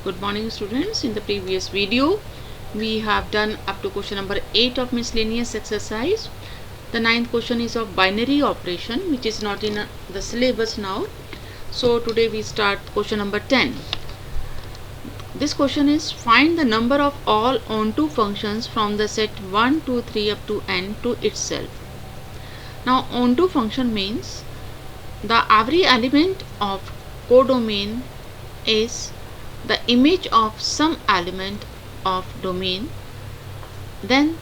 Good morning students. In the previous video we have done up to question number 8 of miscellaneous exercise. The ninth question is of binary operation, which is not in the syllabus now. So today we start question number 10. This question is find the number of all onto functions from the set 1, 2, 3 up to n to itself. Now onto function means the every element of codomain is the image of some element of domain, then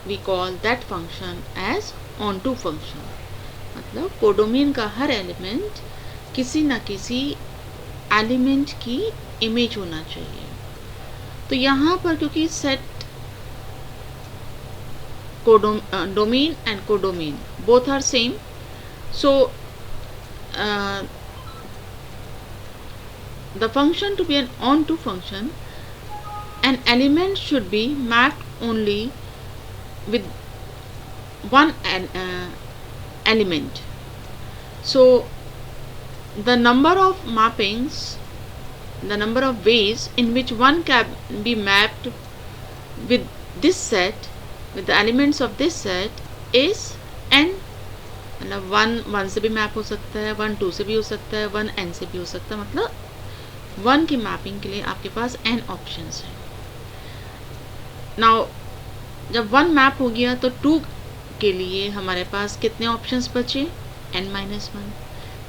we call that function as onto function. मतलब codomain का हर element किसी न किसी element की image होना चाहिए. तो यहाँ पर क्योंकि set domain and codomain both are same, so the function to be an onto function, an element should be mapped only with one element. So the number of mappings, the number of ways in which one can be mapped with this set, with the elements of this set is n. मतलब 1 से भी map हो सकता है, 1 2 से भी हो सकता है, 1 n से भी हो सकता है. मतलब 1 की मैपिंग के लिए आपके पास n ऑप्शंस हैं. नाउ जब 1 मैप हो गया तो 2 के लिए हमारे पास कितने ऑप्शंस बचे? n-1.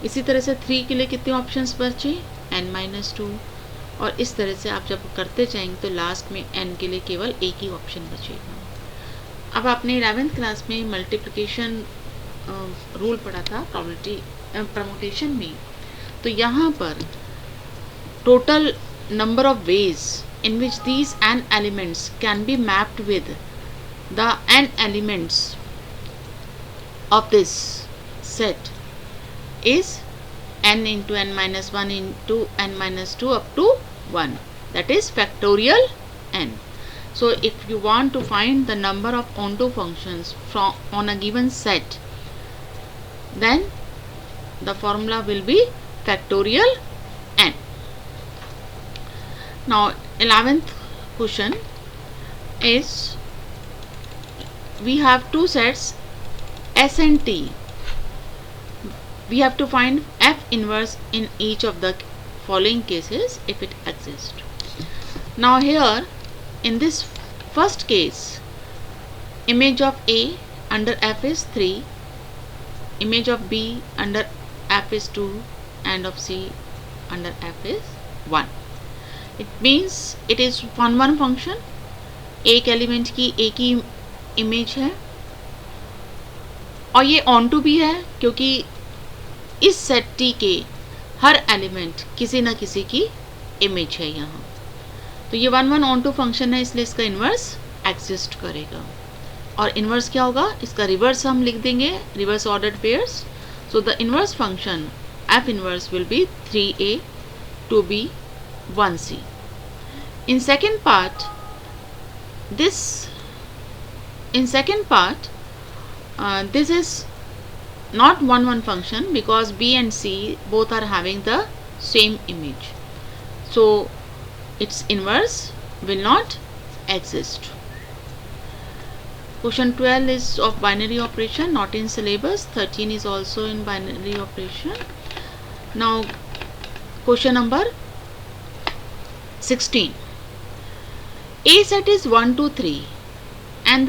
इसी तरह से 3 के लिए कितने ऑप्शंस बचे? n-2. और इस तरह से आप जब करते जाएंगे तो लास्ट में n के लिए केवल एक ही ऑप्शन बचेगा. अब आपने 11th क्लास में मल्टीप्लिकेशन रूल पढ़ा था प्रोबेबिलिटी परमुटेशन में. तो यहाँ पर total number of ways in which these n elements can be mapped with the n elements of this set is n into n-1 into n-2 up to 1, that is factorial n. So if you want to find the number of onto functions from on a given set, then the formula will be factorial n. Now 11th question is we have two sets S and T. We have to find F inverse in each of the following cases if it exists. Now here in this first case, image of A under F is 3, image of B under F is 2, and of C under F is 1. It means it is 1-1 function. एक element की एक ही image है और ये onto भी है क्योंकि इस सेट टी के हर एलिमेंट किसी न किसी की इमेज है यहाँ. तो ये 1-1 ऑनटू फंक्शन है, इसलिए इसका इन्वर्स एग्जिस्ट करेगा. और इन्वर्स क्या होगा? इसका रिवर्स हम लिख देंगे, reverse ordered pairs. So the inverse function F inverse will be 3a 2b 1c. In second part, this is not 1-1 function because B and C both are having the same image, so its inverse will not exist. Question 12 is of binary operation, not in syllabus. 13 is also in binary operation. Now question number 16. A set is 1, 2, 3 and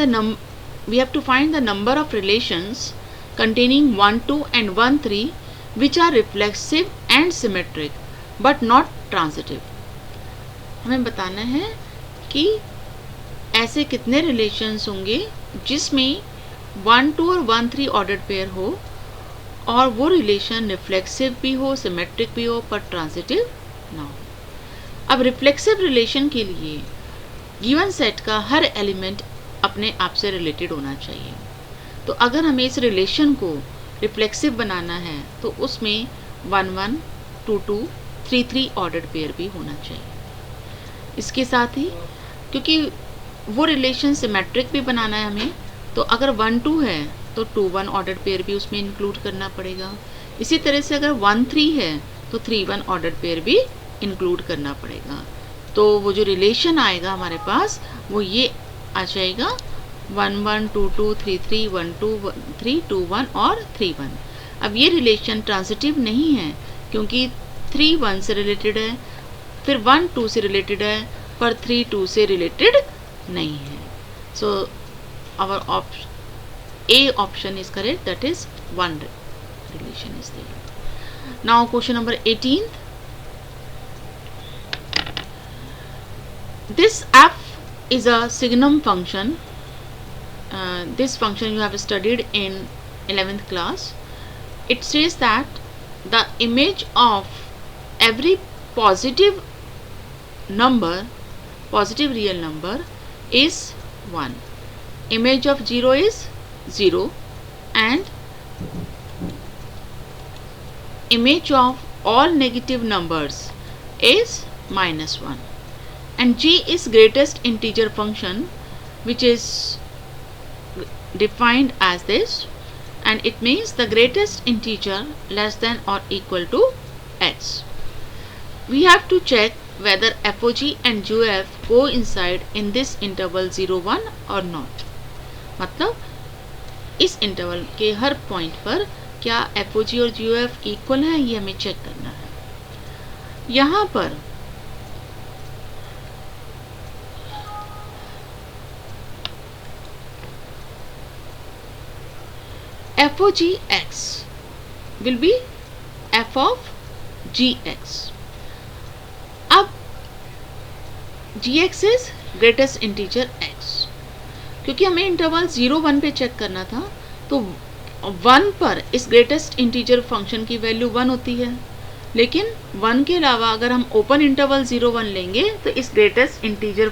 we have to find the number of relations containing 1, 2 and 1, 3 which are reflexive and symmetric but not transitive. हमें बताना है कि ऐसे कितने relations होंगे जिसमें 1, 2 और 1, 3 ordered pair हो और वो रिलेशन रिफ्लेक्सिव भी हो, सिमेट्रिक भी हो पर ट्रांजिटिव ना हो. अब रिफ्लेक्सिव रिलेशन के लिए गिवन सेट का हर एलिमेंट अपने आप से रिलेटेड होना चाहिए. तो अगर हमें इस रिलेशन को रिफ्लेक्सिव बनाना है तो उसमें 1-1 2-2 3-3 ऑर्डर्ड पेयर भी होना चाहिए. इसके साथ ही क्योंकि वो रिलेशन सिमेट्रिक भी बनाना है हमें, तो अगर 1-2 है तो 2-1 ऑर्डर्ड पेयर भी उसमें इंक्लूड करना पड़ेगा. इसी तरह से अगर 1-3 है तो 3-1 ऑर्डर्ड पेयर भी इंक्लूड करना पड़ेगा। तो वो जो रिलेशन आएगा हमारे पास वो ये आ जाएगा 1 1 2 2 3 3 1 2 3 2 1 और 3 1। अब ये रिलेशन ट्रांजिटिव नहीं है क्योंकि 3 1 से रिलेटेड है, फिर 1 2 से रिलेटेड है, पर 3 2 से रिलेटेड नहीं है। So our A option is correct, that is one relation is there. Now question number 18. This f is a signum function. This function you have studied in 11th class. It says that the image of every positive real number is 1. Image of 0 is 0 and image of all negative numbers is -1, and g is greatest integer function which is defined as this, and it means the greatest integer less than or equal to x. We have to check whether FOG and GOF coincide in this interval 0 1 or not. मतलब इस interval के हर point पर क्या FOG और GOF equal है, ये हमें check करना है। यहाँ पर FOG x will be f of gx. अब gx is greatest integer x, क्योंकि हमें इंटरवल 0 1 पे चेक करना था, तो 1 पर इस ग्रेटेस्ट इंटीजर फंक्शन की वैल्यू 1 होती है, लेकिन 1 के अलावा अगर हम ओपन इंटरवल 0 1 लेंगे तो इस ग्रेटेस्ट इंटीजर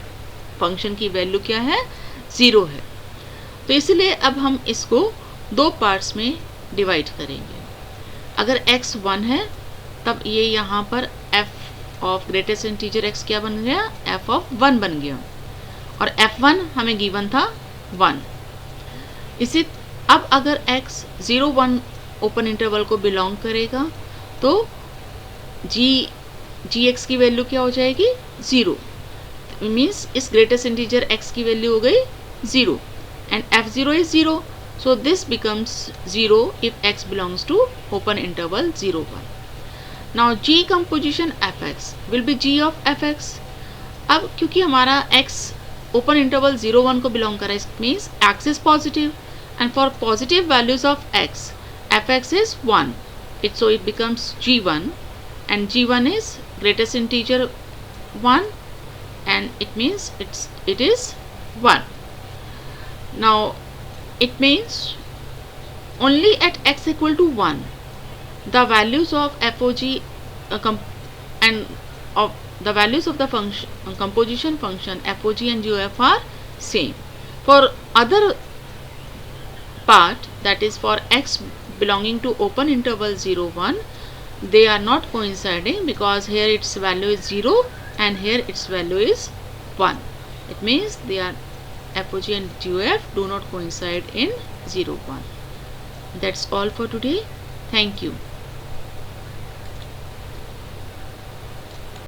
फंक्शन की वैल्यू क्या है, 0 है। तो इसलिए अब हम इसको दो पार्ट्स में डिवाइड करेंगे। अगर x 1 है तब ये यहाँ पर f of greatest integer x क्या बन गया, f ऑफ 1 बन गया, और f1 हमें गिवन था 1। इसी अब अगर x 0 1 ओपन इंटरवल को बिलोंग करेगा तो gx की वैल्यू क्या हो जाएगी, 0। मीन्स इस ग्रेटेस्ट इंटीजर x की वैल्यू हो गई 0 and f0 is 0, so this becomes 0 if x belongs to open interval 0 1. Now g composition fx will be g of fx. अब क्योंकि हमारा x ओपन इंटरवल 0 1 को बिलोंग कर रहा है, it means x is positive and for positive values of x fx is 1, so it becomes g1 and g1 is greatest integer 1 and it means it is 1. Now it means only at x equal to 1 the values of FOG and of the values of the function composition function FOG and GOF are same. For other part, that is for x belonging to open interval 0 1, they are not coinciding because here its value is 0 and here its value is 1. It means they are FOG and GOF do not coincide in 0 1. That's all for today. Thank you.